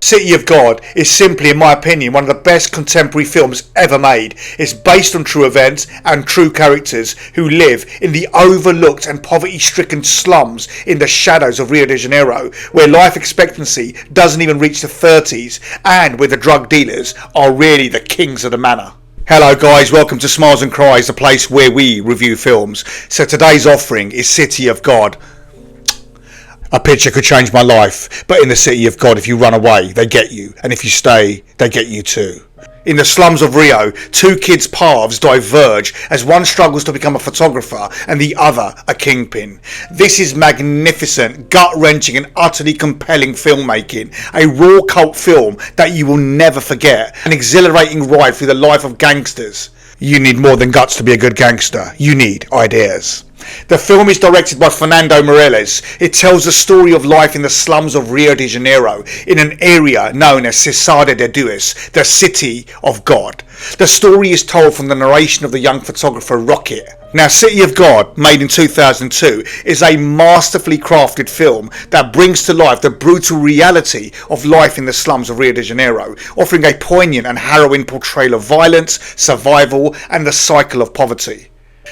City of God is simply, in my opinion, one of the best contemporary films ever made. It's based on true events and true characters who live in the overlooked and poverty-stricken slums in the shadows of Rio de Janeiro, where life expectancy doesn't even reach the 30s and where the drug dealers are really the kings of the manor. Hello guys, welcome to Smiles and Cries, the place where we review films. So today's offering is City of God. A picture could change my life, but in the City of God, if you run away, they get you, and if you stay, they get you too. In the slums of Rio, two kids' paths diverge as one struggles to become a photographer and the other a kingpin. This is magnificent, gut-wrenching and utterly compelling filmmaking, a raw cult film that you will never forget, an exhilarating ride through the life of gangsters. You need more than guts to be a good gangster, you need ideas. The film is directed by Fernando Meirelles. It tells the story of life in the slums of Rio de Janeiro in an area known as Cidade de Deus, the City of God. The story is told from the narration of the young photographer Rocket. Now, City of God, made in 2002, is a masterfully crafted film that brings to life the brutal reality of life in the slums of Rio de Janeiro, offering a poignant and harrowing portrayal of violence, survival, and the cycle of poverty.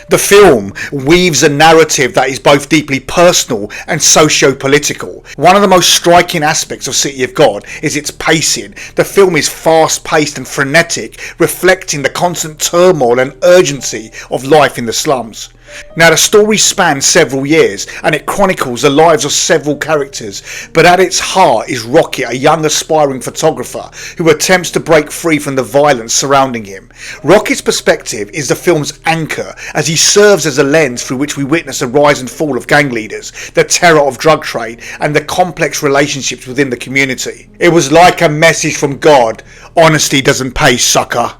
The film weaves a narrative that is both deeply personal and socio-political. One of the most striking aspects of City of God is its pacing. The film is fast-paced and frenetic, reflecting the constant turmoil and urgency of life in the slums. Now, the story spans several years and it chronicles the lives of several characters, but at its heart is Rocket, a young aspiring photographer who attempts to break free from the violence surrounding him. Rocket's perspective is the film's anchor as he serves as a lens through which we witness the rise and fall of gang leaders, the terror of drug trade and the complex relationships within the community. It was like a message from God: honesty doesn't pay, sucker.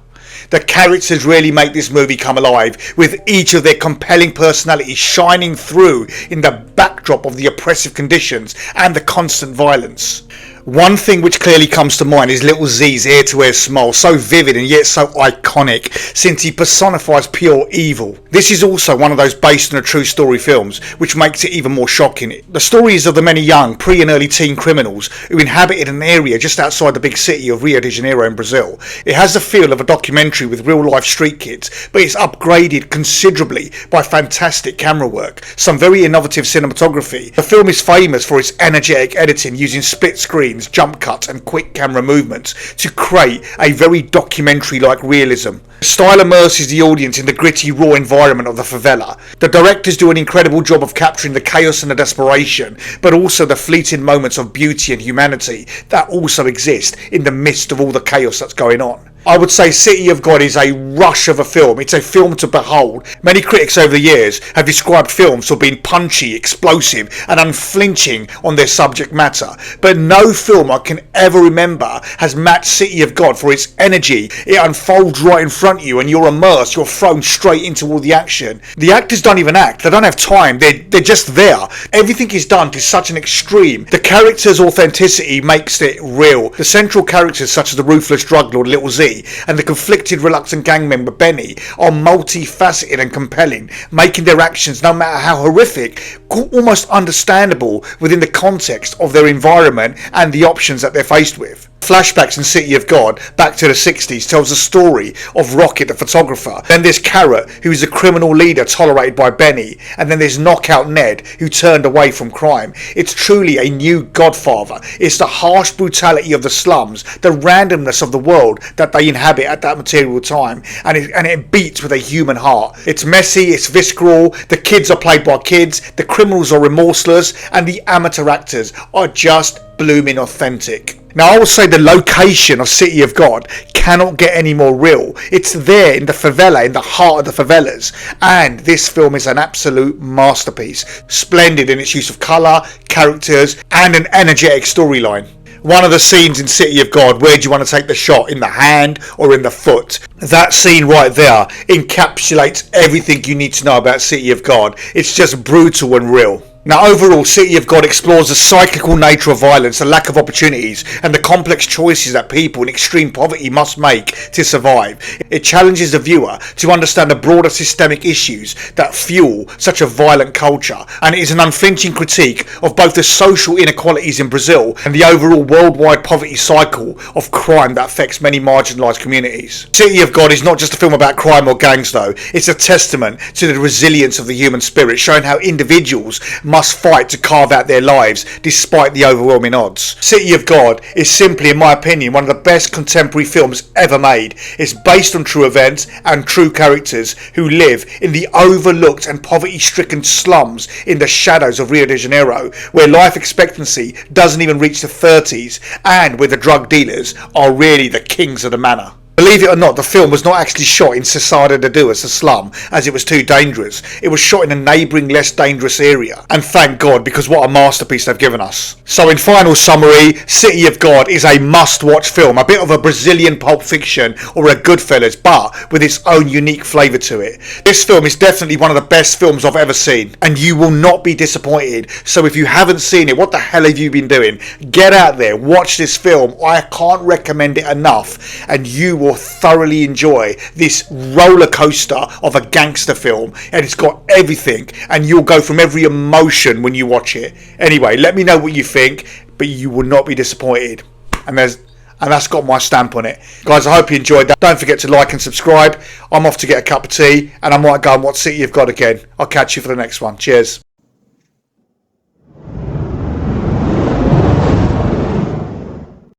The characters really make this movie come alive, with each of their compelling personalities shining through in the backdrop of the oppressive conditions and the constant violence. One thing which clearly comes to mind is Little Z's ear-to-ear smile, so vivid and yet so iconic, since he personifies pure evil. This is also one of those based on a true story films, which makes it even more shocking. The story is of the many young, pre and early teen criminals who inhabited an area just outside the big city of Rio de Janeiro in Brazil. It has the feel of a documentary with real-life street kids, but it's upgraded considerably by fantastic camera work, some very innovative cinematography. The film is famous for its energetic editing using split screen, jump cuts and quick camera movements to create a very documentary-like realism. The style immerses the audience in the gritty, raw environment of the favela. The directors do an incredible job of capturing the chaos and the desperation, but also the fleeting moments of beauty and humanity that also exist in the midst of all the chaos that's going on. I would say City of God is a rush of a film. It's a film to behold. Many critics over the years have described films for being punchy, explosive and unflinching on their subject matter, but no film I can ever remember has matched City of God for its energy. It unfolds right in front of you and you're immersed, you're thrown straight into all the action. The actors don't even act, they don't have time, they're just there. Everything is done to such an extreme. The characters' authenticity makes it real. The central characters such as the ruthless drug lord Little Z and the conflicted, reluctant gang member Benny are multifaceted and compelling, making their actions, no matter how horrific, almost understandable within the context of their environment and the options that they're faced with. Flashbacks in City of God back to the 60s tells the story of Rocket the photographer. Then there's Carrot, who is a criminal leader tolerated by Benny, and then there's Knockout Ned, who turned away from crime. It's truly a new Godfather. It's the harsh brutality of the slums, the randomness of the world that they inhabit at that material time, and it beats with a human heart. It's messy, it's visceral, the kids are played by kids, the criminals are remorseless, and the amateur actors are just blooming authentic. Now, I will say the location of City of God cannot get any more real. It's there in the favela, in the heart of the favelas, and this film is an absolute masterpiece. Splendid in its use of colour, characters, and an energetic storyline. One of the scenes in City of God, where do you want to take the shot? In the hand or in the foot? That scene right there encapsulates everything you need to know about City of God. It's just brutal and real. Now overall, City of God explores the cyclical nature of violence, the lack of opportunities, and the complex choices that people in extreme poverty must make to survive. It challenges the viewer to understand the broader systemic issues that fuel such a violent culture, and it is an unflinching critique of both the social inequalities in Brazil and the overall worldwide poverty cycle of crime that affects many marginalised communities. City of God is not just a film about crime or gangs though, it's a testament to the resilience of the human spirit, showing how individuals must fight to carve out their lives despite the overwhelming odds. City of God is simply, in my opinion, one of the best contemporary films ever made. It's based on true events and true characters who live in the overlooked and poverty-stricken slums in the shadows of Rio de Janeiro, where life expectancy doesn't even reach the 30s and where the drug dealers are really the kings of the manor. Believe it or not, the film was not actually shot in Sociopolitical, a slum, as it was too dangerous. It was shot in a neighbouring, less dangerous area. And thank God, because what a masterpiece they've given us. So in final summary, City of God is a must-watch film. A bit of a Brazilian Pulp Fiction or a Goodfellas, but with its own unique flavour to it. This film is definitely one of the best films I've ever seen. And you will not be disappointed. So if you haven't seen it, what the hell have you been doing? Get out there, watch this film. I can't recommend it enough. And you will thoroughly enjoy this roller coaster of a gangster film, and it's got everything, and you'll go from every emotion when you watch it. Anyway, let me know what you think, but you will not be disappointed. And that's got my stamp on it. Guys, I hope you enjoyed that. Don't forget to like and subscribe. I'm off to get a cup of tea, and I might go and watch City of God again. I'll catch you for the next one. Cheers.